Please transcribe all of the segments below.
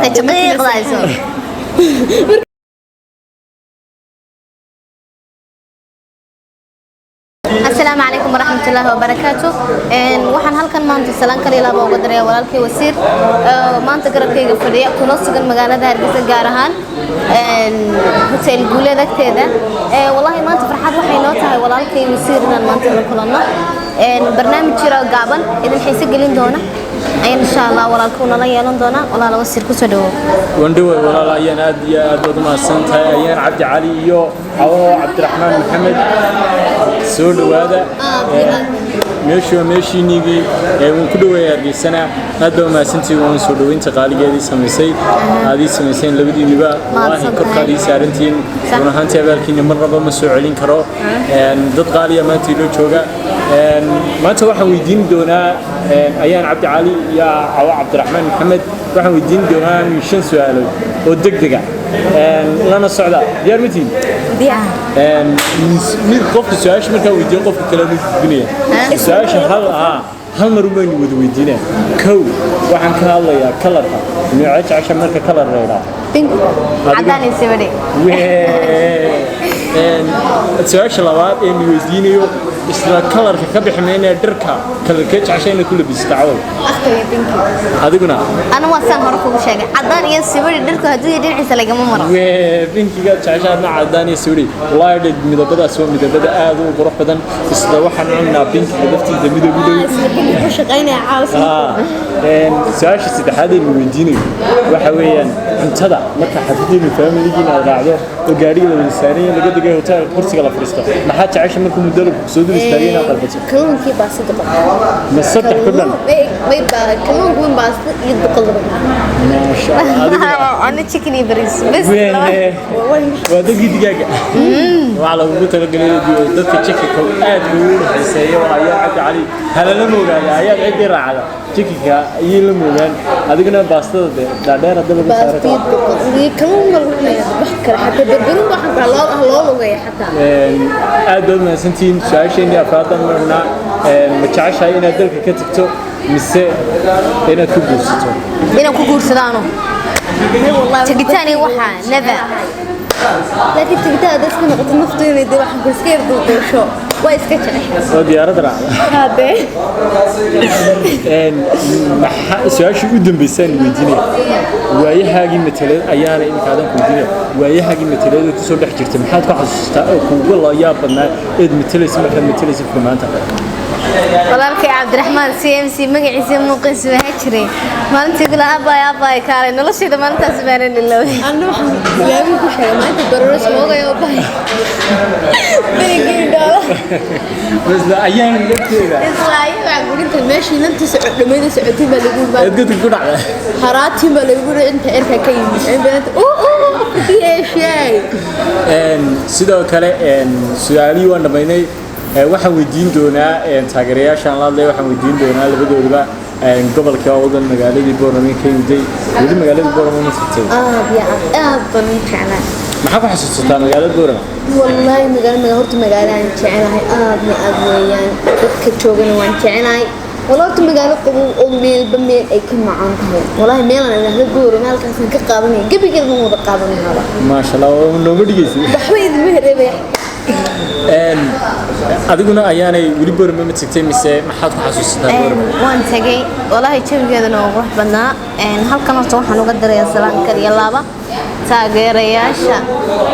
marka jaqiiqdayso السلام عليكم ورحمة الله وبركاته. waxaan halkan maanta salaan kale laba uga daray walaalkay wasiir maanta garabkayga fadhiya kuna sugan magaalada Hargeysa gaar ahaan hotel Guuleed agteeda wallahi maanta farxad waxay noo tahay walaalkay wasiir inaan maanta la kulanno barnaamij jira gaaban idin xiiso gelin doona إن شاء الله ولا كون الله يلندونا ولا لو سير كسدو وندو ولا أيان أدي بدنا سنت أيان عبد علي أو عبد الرحمن محمد سود وهذا ماشي نيجي ونكدو يرجع سنة هذا ما سنتي ونسود وين تقالي جدي سمسي هذه سمسين لبدي نبا والله كقالي سارنتين ونهانتي بالكين مرة بمسؤولين كرو ضد قالي ما تيلو شوجا ما توحى ويدين دونا أيان عبد علي يا عبد الرحمن محمد waxaan weydiin doonaa shan su'aalo oo degdeg ah lana socda diyaar mitiin mid qofka su'aasha markaa weydiin qofka kale mid gudbinaya su'aasha hal mar uma wada weydiinaa kow waxaan ka hadlayaa kalarka nooca jecesha marka kalar reeraa pink cadaan iyo sawir su'aasha labaad ee weydiinayo isla kalarka ka bixinayna dharka kalarka jeceshayna ku labistaa awal akhriya pink adiguna أنا وصلنا هركم شيء عدان يسوي درك هدوء يدين عيسى لقى مرة. وبينكي عشان عدان يسوي والله يد مدبدا سوى مدبدا هذا وبروح بدن استراحة عنا بينكي لفتي مدبدا. بينكي وش غينا عاوز. ساش استدحادي المدينة وحويا انتظر مركا حددي من فاميلي جينا قاعدة وقاري للسارية لقد جاء هوتيل كرسي على فريستا ما حد عايش منكم مدرب سود السارية قلبتي. كلهم كي باسط بقى. مسطح كلنا. ما يبقى كلهم كون باسط يدق ما شاء الله. أنا تشيكني بريس بس. وهذا جد جاجا. وعلى وجود الجليد ضد تشيكي كم أدور حسيه وعيا عبد علي هلا لموجان عيا عندي راعة تشيكي يلموجان هذا كنا باسطة ده ده رد باسطة كلهم مرة بحكر حتى بدرون بحكر الله وجاي حتى. أدور ما سنتين شايشين يا فاطمة مرنا متعش هاي ندرك كتبته مسا هنا كوكورستو هنا كوكورستانو تقتاني وحا نذا لكن تقتاني دس كنا قد نفطين يدي وحا كسكير دو شو وايس كتشرح وديارة درع هذا سؤال شو قدام بيسان ويديني وأي حاجة مثلاً أيانا إنك هذا كوديني وأي حاجة مثلاً تصور حجرت محل كحس والله يا بنا إد مثلاً اسمه مثلاً اسمه ما أنت والله عبد الرحمن CMC مقعي سمو قيس بهجري ما أنت تقول أبا كارين ولا شيء ما أنت سبحان الله أنا لا يمكن شيء ما أنت ضروري سموه يا أبا بيجي دولار بس لا أيام اللي كذا إسرائيل أقول أنت ماشي أنت لما إذا سعودي بلقول بقى قلت تقول على حراتي بلقول أنت إركا كيم بنت في شيء سيدا كله سؤالي وأنا بيني waxaan weydiin doonaa taageerayaashan la hadlay waxaan weydiin doonaa labadoodaba gobolka wadan magaalada Boorama ka yimid wadi magaalada Boorama ma sitay ban jeclaa maxaa ku xasuustaa magaalada Boorama wallahi magaalada horta magaalada jecelahay aad weeyaan dadka joogana waan jecelahay والله مقالة قبو أمي بمي أي كلمة عنها والله ميلا أنا هقول مالك عشان كقابني قبل كده مو بقابني هذا ما شاء الله ونوبدي جيسي بحويد مهربة أديكونا أياني ولي بورما متسكتين مسا ما حد حاسس تابور وان تجي والله يشوف كذا نروح بنا هل كنا نروح نقدر يا سلام كري لابا taageerayaasha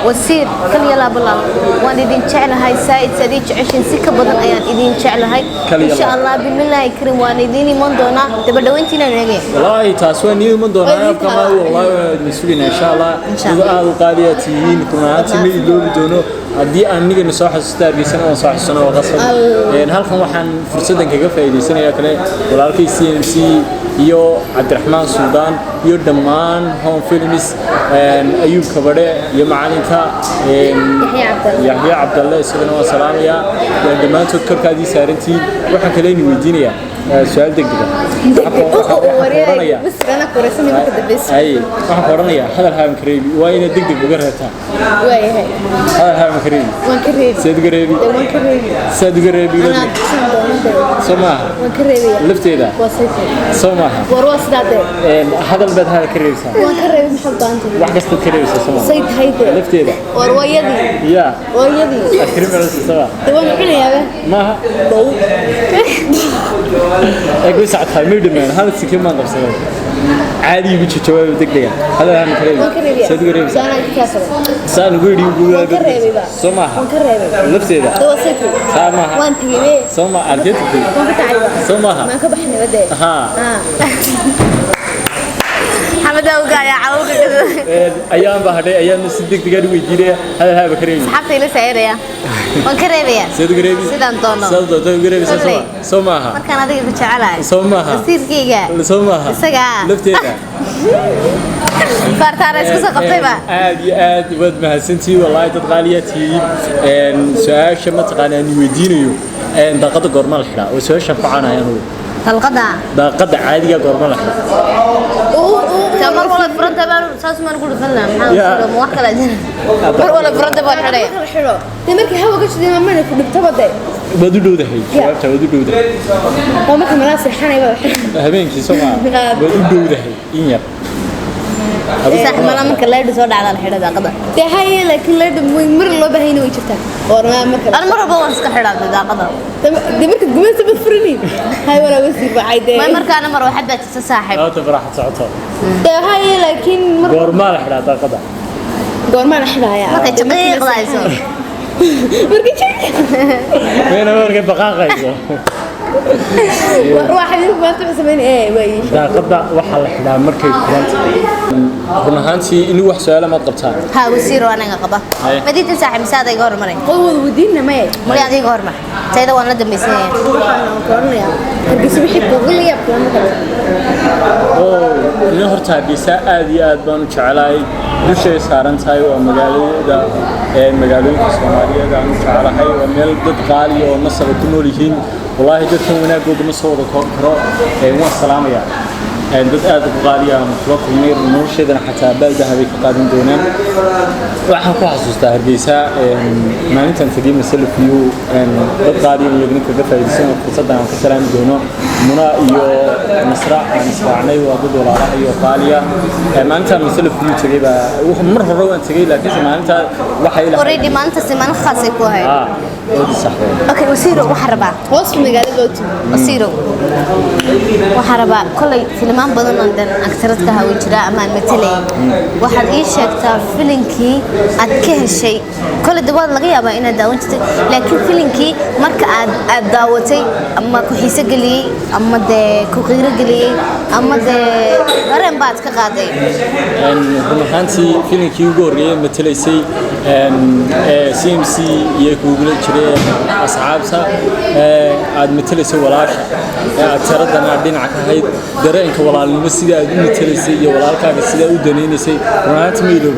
wasiir kaliya la ballan waan idin jecelahay said sadiq 20 si ka badan ayaan idin jecelahay insha Allah billahi karim waan idin iman doonaa dabadhaweyntiina nagay wallahi taas waan idin iman doonaa kama wallahi masuulina insha Allah sida aad u qaadiyatihiin kunaanti ma iloobi doono haddii aan nigana soo xasuustaa argeysan oo soo xasuusano oo qasab halkan waxaan fursadan kaga faa'iideysanayaa kale walaalkay CMC iyo Cabdiraxmaan Suldaan iyo dhamaan home films أيوب كبره يا معلنك يحيى عبد الله سبحانه وتعالى يا عندما تذكر كذي سارنتي وحنا كلين ويدينيا سؤال دقيقة بس أنا كورسني ما كده بس أي وحنا قرنيا هذا الهام كريبي وين دقيقة بقرتها وين هاي هذا الهام كريبي وين كريبي سيد كريبي وين كريبي سيد كريبي أنا سماها وين كريبي لفتي ذا وصيفي سماها ورواس ده هذا بعد هذا كريمة وكريم محب أنت واحد قصة كريمة سما سيد هيدا لفتي ده ورويدي يا ورويدي الكريمة على سوا تبغى معنا يا به ما ضو أقول ساعة خمير دمان هذا السكين ما نقص عادي يبيش جواب دقيقة هذا هم كريمة سيد كريمة سأنا كاسر سان قولي يقول وكريم بقى سما وكريم لفتي ده دو سيكو سما وانت جيبه سما أرجعت ما بتعرف سما ما كبحنا بدي ها حمد أوقع يا عوق كذا أيام بهذه أيام نسدك تقدر ويجيله هذا كريمة حتى إلى سعير يا وكريم يا سيد كريمة سيد أنطونو سيد كريمة سما سما ما كان هذا كنت على سما سيد كيجا سما سجا لفتي ده فارتارس كذا قطيبة aad wad mahadsantii wallahi dad qaaliyatii su'aasha ma taqaanaan weydiinayo daaqada goorma la xiraa oo su'aasha facanayaan القطع daaqada caadiga goorma la xiraa كمر ولا فرنت بان ساس ما نقول فلنا محمد موكل أجن مر ولا فرنت بان حرية حلو تمرك هوا كش دي ما نك بتبدأ badu dhowdahay jawaabta badu dhowdahay وما كان مناسب حنا يبغى habeenkii Soomaa badu dhowdahay in yar صح ما لما كان لايد صار على الحرة داقة ده هاي لكن لايد مر الله بهينه ويشتها ورنا مركب أنا مرة بوصل كحرة داقة ده مركب جمال تبصرني هاي ولا وسي بعيدة ما مركب أنا مرة واحد بس صاحب لا تفرح صعطها ده هاي لكن مرة goorma la xiraa daaqada goorma la xiraa ya ما تجمع قلايسو مركب meena markay baqaaqayso واحد ما تحسبين إيه وين daaqada waxa la xiraa markay kulantahay run ahaantii in wax su'aalo ma qabtaan ها وسير وانا قبا بديت صاحب مساعده يغور مري قوه ودينا ما مري ادي يغور ما تيدا وانا دميسني كورنيا تركيس بخي بقول لي ابلا oo in horta bisa aad iyo aad baan u jecelahay dushay saaran tahay waa magaalada magaalooyinka Soomaaliyeed aan u jecelahay waa meel dad qaali oo nasab ku nool yihiin wallahi dadkan wanaagooda ma soo wada koro waan salaamaya dad aad u qaali ah oo kulmay nolosheedana xataa baaldaha bay ka qaadan doonaan waxaan ku xasuustaa Hargeysa maalintan tagay masalafiyuu dad qaali ah iyaguna ka faa'iideysan fursadan ka salaami doono muna iyo nasra aan israacnay waa dad walaalaha iyo qaaliya maalintan masalafiyuu tagay baa mar hore waan tagay laakiin maalinta waxa ila already maanta siman khaasay ku hay oo sax okay wasiiro waxa rabaa hoos magaalada wasiiro waxa rabaa kulay filmaan badan oo dan aktaradka hawo jira ama matalay waxaad ii sheegtaa filinkii aad ka heshay kulay dabaad laga yaabaa inaad daawan jirtay laakiin filinkii marka aad daawatay ama ku xiiso galiyay ama de ku qiiro galiyay ama de dareen baad ka qaaday run ahaantii filinkii ugu horreeyay matalaysay CMC iyo kuugula jireen asxaabta aad matalaysay walaasha aktaradana dhinaca ka hayd dareenka walaalnimo sida aad u matalaysay iyo walaalkaaga sida u daneynaysay runtii meelow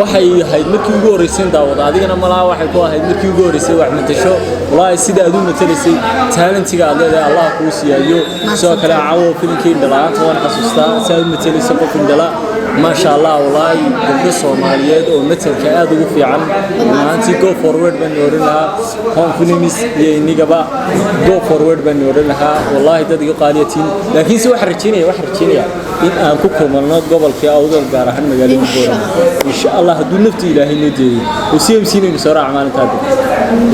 waxay ahayd markii ugu horeysay daawada adigana malaha waxay ku ahayd markii ugu horeysay wax matasho wallahi sida aad u matalaysay talentiga aad leedahay Allah kuu siiyo soo kale caawo filinkii dhalaanta waan xasuustaa sida aad matalaysay qof indhala ما شاء الله والله قبل الصوماليات ومثل كأد وفيعن أنتي go forward بنورنها هون فيلميس ينيجبا go forward بنورنها والله تدقي قاليتين لكن سوى حرتيني إن أنكم مناط قبل في أوضل جارحن مجالي بورا إن شاء الله دون نفتي إلهي ندي وسيم سيني بسرعة عمال تابع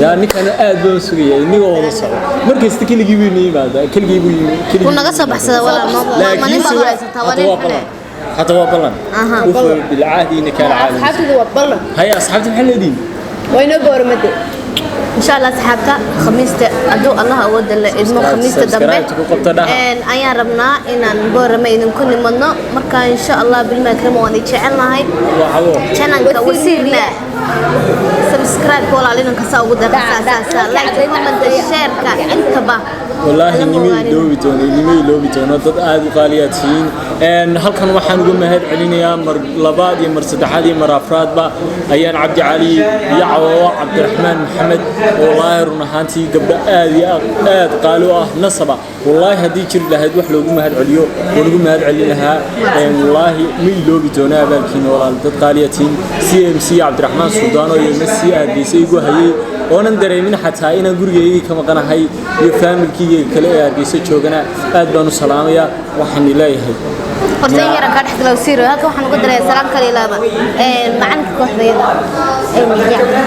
يعني كان قاعد بسويه إني والله صعب مركز تكلي جيبيني ماذا كل جيبيني كنا قصب حسد ولا ما نبغى تواصل حتى وبلن وفر بالعهد إنك العالم أصحابتي وبلن هيا أصحابتي محلدين وين أقول مدة إن شاء الله أصحابك خميس أدو الله أود إسمه خميس تدبر إن أيا ربنا إن نبور ما إن كل منا مركا إن شاء الله بالمكرم واني شعلنا هاي شنن كوسيرنا سبسكرايب كول علينا كسا وده كسا لايك كومنت شير كأنت با والله نمي لو بيتونا ضد آد قالياتين إن هل كان وحنا نقول مهد علينا مر لبادي مر سدحادي مر أفراد با أيان عبد علي يعوى عبد الرحمن محمد والله رنهانتي قبل آد قالوا نصبا والله هدي كل لهد وحلو نقول مهد عليو ونقول مهد عليها والله مي لو بيتونا بالكين والله ضد قالياتين CMC عبد الرحمن سودانو يمسي آدي سيجو هي oonan dareemin xataa inaan gurigeyga ka maqanahay iyo familkeyga kale ee Hargeysa joogana aad baan u salaamayaa waxaan leeyahay horta yara ka dhaxdalo wasiir halka waxaan uga daray salaan kale ilaaba macalinka kooxdayda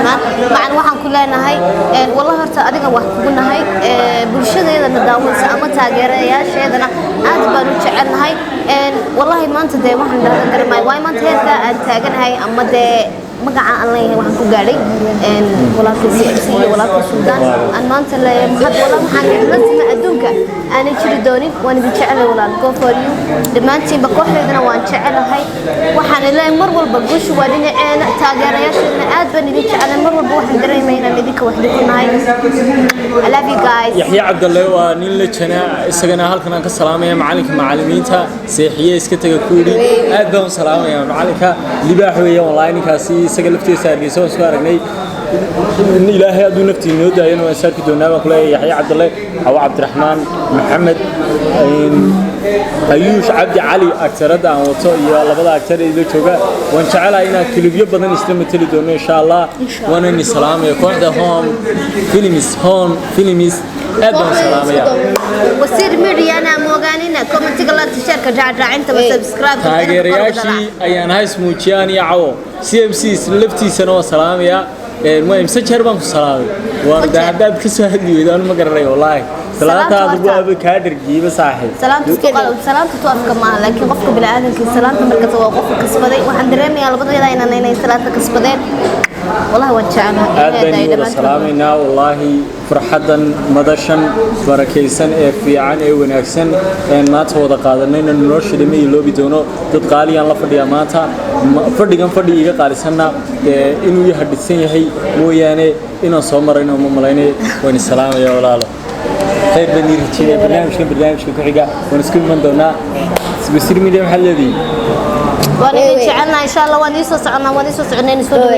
macaan waxaan ku leenahay wallahi horta adiga wax kugu nahay bulshadeedana daawanaysa ama taageerayaasheedana aad baan u jecelnahay wallahi maanta de waxaan dhalan garmay way maanta heerka aan taaganahay ama de magaca aan leeyahay waxaan ku gaadhay walaalkii CMC iyo walaalkii Suudaan aan maanta leeyahay had wallahi waxaan rasmi adduunka aan jiri doonin waan idin jecelahay walaal go for you dhamaantiin kooxdeedana waan jecelahay waxaan leeyahay mar walba guushu waa dhinaceena taageerayaashana aad baan idin jecelahay mar walba waxaan dareemayaa inaan idinka wax dhiganahay I love you guys Yaxya Cabdalle waa nin la jana isagana halkan aan ka salaamaya macalinka macallimiinta seexiye iska taga ku yiri aad baan u salaamaya macalinka libaax weeyaan wallahi ninkaasi isaga laftiisa argeyso soo aragnay ilaahay aduu naftii noo daayeen waan saarki doonaa baan kula Yaxya Cabdalle Abu Cabdiraxmaan Maxamed Ayush Cabdi Cali aktarada aan wato iyo labada aktar ee la jooga waan jecelahay inaan kilibyo badan isla matali doono insha Allah waana ni salaamay kooxda home films aad baan salaamaya wasiir media ana moogaanina commentiga la tisharka raacinta subscribe taageerayaashii ayaan hays muujiyaan iyo cawo CMC laftiisana waa salaamaya ما يمسجر بانك صلاة ورداد كسر هدي إذا أنا ما قرري والله صلاة هذا أبو كادر جيب صاحب سلام تتوقف كمان لكن وقف بالعادة سلام تمرك توقف كسبدي وحندرني على بدو إذا إننا سلام كسبدين والله وجعنا هذا سلامنا والله فرحة مدشن بركيسن في عن ونكسن إن ما تهود قادرنا إن نرشد مي لو بدونه تتقالي الله فدي أمانته فدي كم فدي إيجا قارسنا إنه يحدثين هي مو يعني إنه صومرنا ومملينا وين السلام يا ولا خير بني رجينا برنامج كحجة ونسكن من دونا بسير ميديا محل ذي وأنا جعلنا إن شاء الله ونيسوس عنا ونيسوس عنين